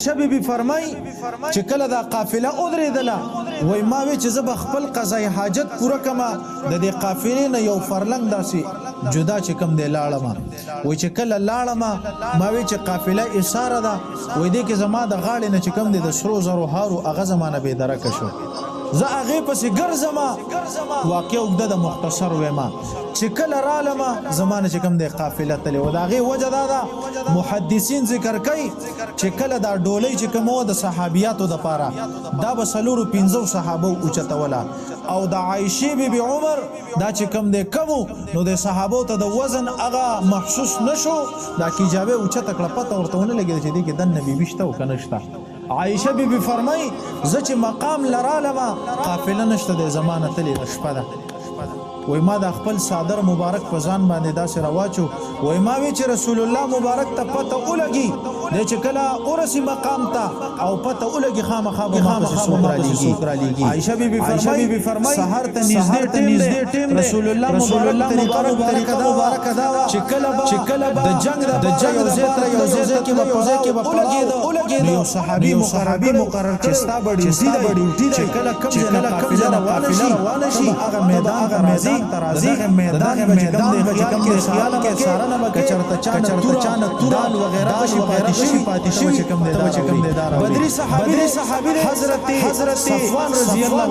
شبیبی فرمای چې کله دا قافله ودرېدله وای ما وی چې زه به خپل قضای حاجت پوره کما د دې قافلې نه یو فرلنګ داسې جدا چې کم دی لاړم وای چې کله لاړم ما وی چې قافله اشاره ده وای دې کې زما د غاړې نه چې کم دی د سرو زرو هارو هغه زمانه به درک شو زه هغه پسې ګرځما واقع وګد د مختصر وېما چې کله رالم زمانه چې کم دی قافله تلې و دا غي وجه دا محدثین ذکر کوي چې کله دا ډولۍ چې کوم د صحابياتو د پاره دا بسلورو 15 صحابه اوچتولا او د عائشه بیبي عمر دا چې کم دی کوم نو د صحابو ته د وزن هغه محسوس نشو دا کی جابه اوچت کړه پته ورتهونه لګیږي چې دې کې د نبی بشته او کنهشته عائشه بیبي فرمای زه چې مقام لرالما قافله نشته د زمانه تلې شپه ده وای ما د خپل صادر مبارک په ځان باندې داسې راواچو وای ما وی چې رسول الله مبارک ته پته ولګي د چې کله اورسي مقام ته او پته ولګي خامخا خامخا عائشه بیبي فرمای سحر ته نږدې ټیم رسول الله مبارک طریقه دا چې کله د جنگ یو ځای کې په پوزه کې په ولګي یو صحابي مقرر چې ستا بډي چې کله کم قافله روانه شي هغه میدان ترازی میدان دی خیال کې سارنه کچرته چانه تورال وغیرہ شي پاتې شي چې کم دی بدری صحابي حضرت صفوان رضی الله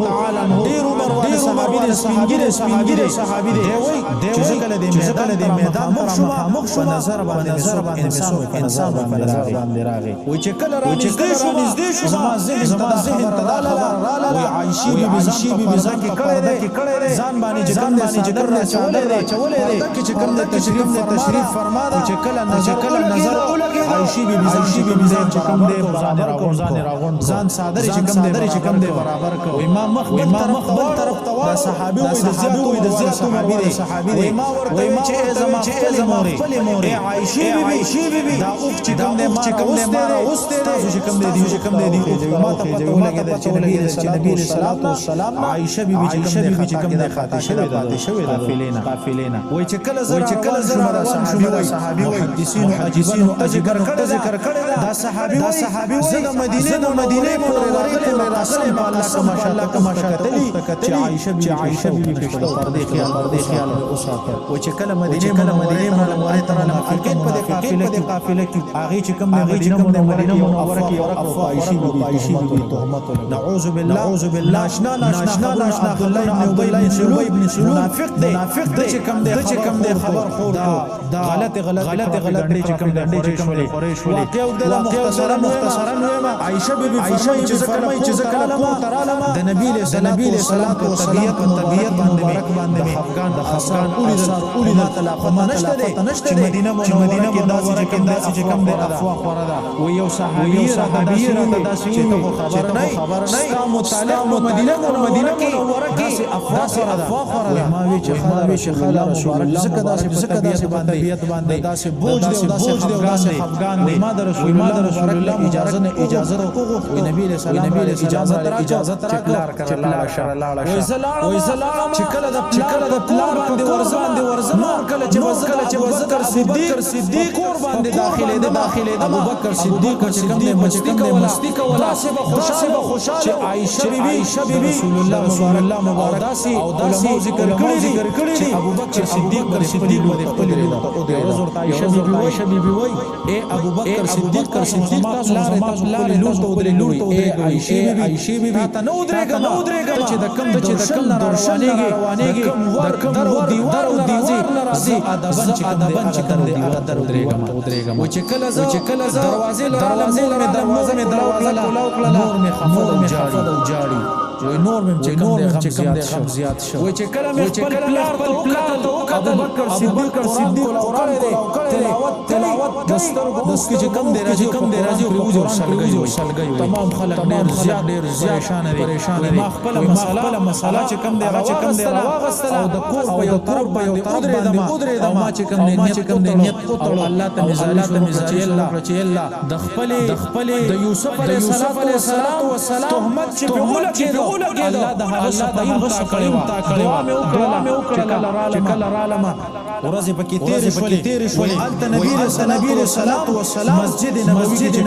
تعالی عنہ ډیر عمر والے صحابي دی وای چې کله د میدان مخ شو نظر باندې انسان باندې راغی وای چې کله نږدې شو زما ذهن تداله وای عائشه بیبي ځکه کړه ځان باندې چې کوم چولې دې چې کوم تشریف فرما دا چې کله نظر عائشه بیبي چې کوم دې ځان صادر چې کوم دې برابر کو امام مخ بل طرف ته دا صحابي وي د زیات صحابي دی ما ورته چې زما خپل مورې عائشه بیبي دا اوخ چې کوم دې ما اوسته تاسو چې کوم دې ما ته پته ولګی چې نبی صلی الله علیه وسلم عائشه بیبي چې کوم دې خاطر شوی قافلینا وای چې کله زره صحابي وای محدثین ذکر کړی دا صحابي زه د مدینه منورې ته راغلی ماشاءالله چې عائشه بیبي پښتو پردې خیال اوساته وای چې کله مدینه منورې ته راغلی حقیقت په قافله کې هغه چې کوم مدینه منوره کې عائشه بیبي تهمت نعوذ بالله ناشنا عبد الله ابن سلول منافق دی چې کوم دی خبر خور دا غلط چې کوم دی خوري واقع د مختصرا ویما عائشه بیبي فرمایي چې کله کو ترالما د نبی صلی الله علیه وسلم طبيعت باندې افغان د خفقان اولی تعالی نشته چې مدینه منوره کې داسې چې کوم دی افوا خوره ده و یو صحابي داسې چې خبر نه ستا مطالعه مدینه منوره کې داسې افوا خوره ده ما وی چې خلا رسول الله زکه داسې طبيعت باندې داسې بوج دی افغان دی ما د رسول الله اجازه وغوښته نبی له سلام اجازه تراکړه وای زلاړه چې کله د پلار باندې ورزم کله چې ابوبکر صدیق کور باندې داخله ابو بکر صدیق چې کوم دی مستی کوله داسې خوشاله چې عائشه بیبي رسول الله مبارک او داسې ذکر کړی چې ابوبکر صدیق پر خپل عائشه بیبي وای اے ابوبکر صدیق تاسو لارې لوټ اے عائشه بیبي ته نو درېګه چې د کم روانېږي در دیوار راځي ادبن چې کوم دی هغه در درېګه و چې کله دروازه مې دروازه نور مې خفض او جاړي وای نور مې چې کوم دی غم زیات شو وای چې کله مې خپل پلار ته ابو بکر صدیق قرآن تلاوت دسترګو چې کوم دی راځي او وجو شلګي تمام خلک ډېر زیات پریشان دي ما خپل مساله چې کوم دی راوغستل او د کور په یو طرف باندې ودرېدم ما چې کوم دی نیت او الله ته مزالي چې الله د خپل د یوسف علیه السلام تهمت چې په ولکه الله د هغه صفایم تا کړی دعا مې وکړه چې کله رالما ورځ پکې تیر شولې الته نبی رسول الله مسجد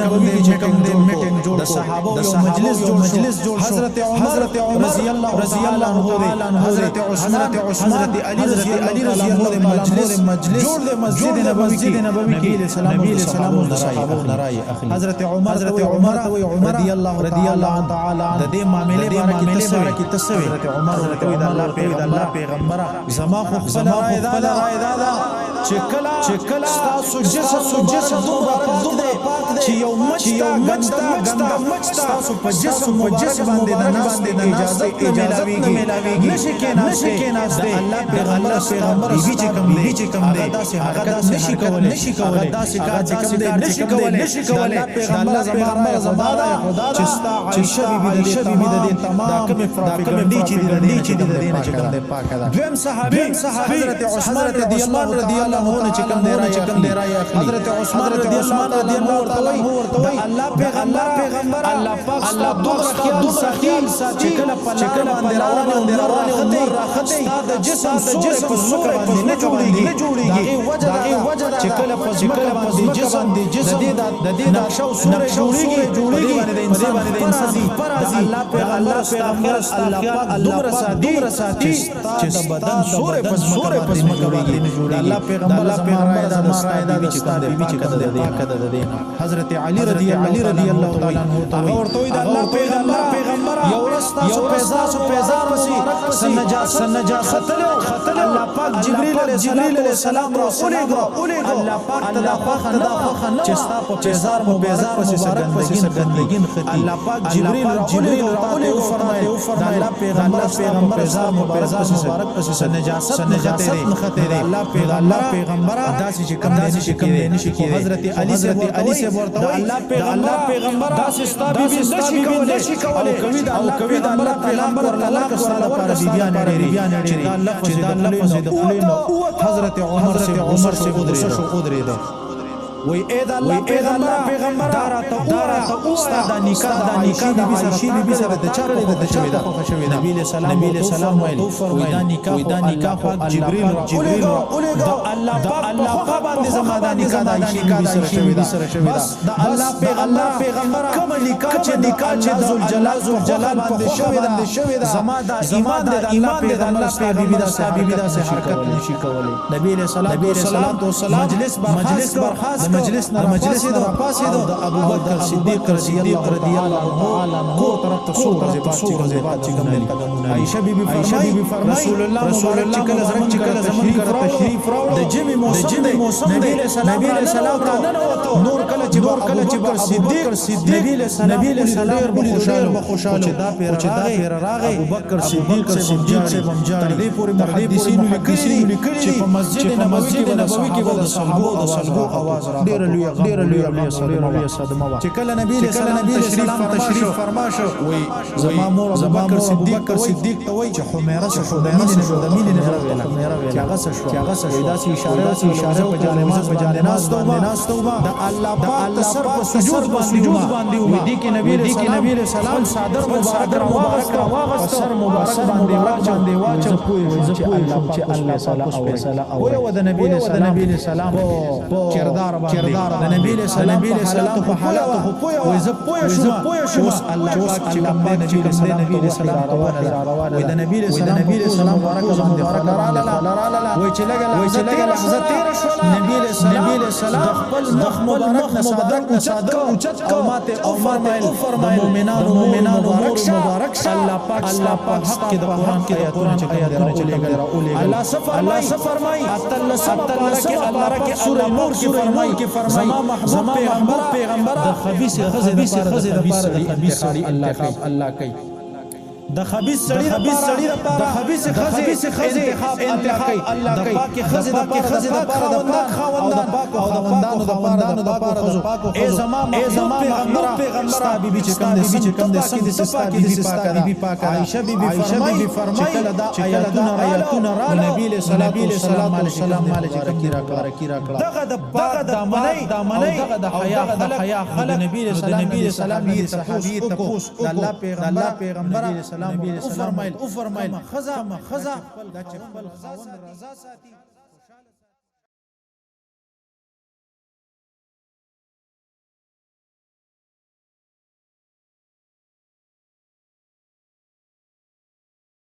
نبوي کې کوم دې میټینګ جوړ د صحابه یو مجلس جوړ حضرت عمر رضی الله عنه حضرت عثمان حضرت علی رضی الله عنه مجلس جوړ د مسجد نبوي کې نبی رسول الله صحابه نراي اخلي حضرت عمر رضی الله تعالی د دې معاملې بارے کې تسوي حضرت عمر د الله پیغمبر زما خو خپل رائے دا چې کلا تاسو جسم دومره پاک دی چې یو مچتا تاسو په جسم باندې د ناس اجازه ملاويږي نشي کېناسته الله پیغمبر بیبي چې کوم دی هغه داسې نشي کولای هغه داسې کار چې کوم دی نشي کولای الله زمانه چې ستا عائشہ بیبي د دې تمام دا کوم دي چې د دې نه چې کوم دی پاک ده دویم صحابي حضرت عثمان رضی الله عنه چې کوم دی راي حضرت عثمان رضی الله ورته وي الله پیغمبر الله پاک دوه خیال ساتي کله باندې روانه راخته د جسم سورې په نه جوړيږي وجه چې کله په جسم د دې نقشه سورې جوړيږي باندې انسان پرازي الله پیغمبر الله پاک دومره ساتي چې د بدن سورې په جوړيږي الله پیغمبر د بیبي چې کوم دی حضرت علی رضی الله تعالی عنہ هغه ورته د الله پیغمبر یو رستا سو پیزار وسی سنجا خطل الله پاک جبريل علیہ السلام راولېګو الله پاک چې ستا په پیزار وسی سګندګین ختی الله پاک جبريل راولېګو فرمایي الله پیغمبر پیزار مبارک وسی نجاست خطر الله پیغمبر داسې چې کوم دی نشي کېږي حضرت علی سے ورته الله پیغمبر داسې ستا بیبي نشي کولای او کوي د الله پیغمبر طلاق سره پر بیبيان لري چې دا لفظ د خلینو حضرت عمر سے ودرېده وای اے د الله پیغمبر دارا ته استاد نکاح د عائشہ بیبي سره د چا په خوشوي نبی سلام ویل دا نکاح پاک جبريل دا الله پاک باندې زما د نکاح د عائشہ بیبي سره شوی بس د الله پیغمبر کوم نکاح چې ذل جلال باندې شوی دا زما د ایمان د پیغمبر بیبي دا حرکت نشي کولای نبی سلام مجلس برخاست مجلس نه پاسې د ابوبکر صدیق رضی الله عنه کو طرف ته څو بعد چې کوم عائشہ بیبي فرمایي رسول الله کله زمون تشریف راوړ د جمی موسم دی نبی سلام را نور کله چې بکر صدیق نبی سلام ډیر خوشاله چې دا پیر راغی ابوبکر صدیق سے بمجاري تر دې پورې محدثین لیکلي چې په مسجد نبوي کې د صلبو आवाज را ډیر لوی صدمه وا چې کله نبی سلام تشریف فرما شو وای زما مور ابوبکر صدیق ته وای چې حمیره شو د مين نه ویل چې هغه شو دا سي اشاره په جانماز ناستو د الله پاک سر په سجود باندې و دي کې نبی سلام صادر مبارک واغست سر مبارک باندې واچ پوي چې الله تعالی فیصله او د نبی سلام کردار د نبی سلام په حالات پوي ز پوي شو الله پاک چې کوم نبی سلام روان وي د نبی سلام مبارک باندې وای چې لګا لحظه تیر شو نبی سلام خپل مخ مبارک اوچت کو ماته او فرمایل مومنانو مبارک الله پاک حق کې د قران کې آیاتونه چلےګل الله فرمای اتل کې الله رکه سورہ نور کې فرمای زما محبوب پیغمبر د خبيث خزه د پاره د خبيث الله کوي د خبيث سړي د خبيث خزه انتخاب الله کوي د پاک خزه د پاره د پاک خاوندانو د پاره ای زما پیغمبر ستا بیبي چې کوم دي ستا بیبي پاک عائشہ بیبي فرمایي چې آیاتونه را نبی صلی الله علیه وسلم کی را کړه دغه د پاک دامنۍ دغه د حیا خلق نبی صلی الله علیه وسلم صحابي تپوس الله پیغمبر السلام او فرمایل خزا دا چې خپل خاوند رضا ساتي